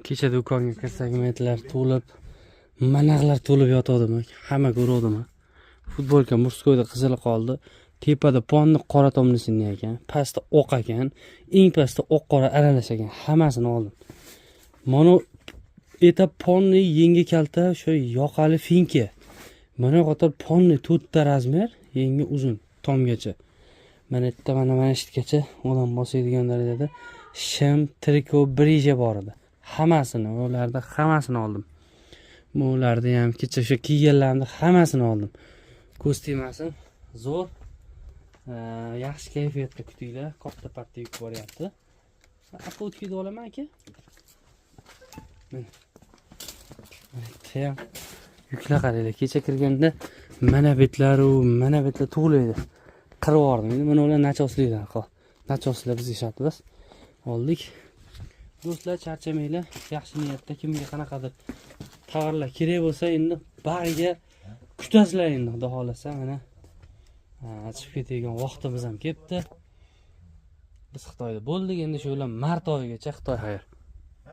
Kecha do'konga kirsak metlar to'lib, manaqlar to'lib yotadimi? Hamma ko'rdimi? Futbolka murskoyda qizil qoldi. Tepada ponni qora tomlisini ekan, pastda oq ekan, eng pastda oq qora aralash ekan. Hammasini oldim. Mana eta ponni yengi kalta shu yoqali finka. Mana qator ponni 4 ta razmer, yengi uzun tomgacha. Mana bitta mana shtgacha odam bosadigan darajada shim, triko, brija bor edi. Hammasini, ularda hammasini oldim. Bularda ham kecha o'sha kiyganlarimni hammasini oldim. Kostyumasi zo'r. Yaxshi kayfiyatda kutinglar. Katta patta yuk boryapti. Aql o'tkazib olaman aka. Mana. Mana yuklar qaranglar. Kecha kirganda mana betlar to'g'ri edi. Qirib yubordim. Endi mana ular nachosliklar qol. Nachoslar bizga shart bas. Oldik. Do'stlar, charchamanglar. Yaxshi niyatda kimga qanaqadir tovarlar kerak bo'lsa, endi bariga kutasizlar endi, xudo xolasa. Mana chiqib ketadigan vaqtimiz ham kelibdi. Biz Xitoyda bo'ldik, endi shu bilan mart oyigacha Xitoy xayr.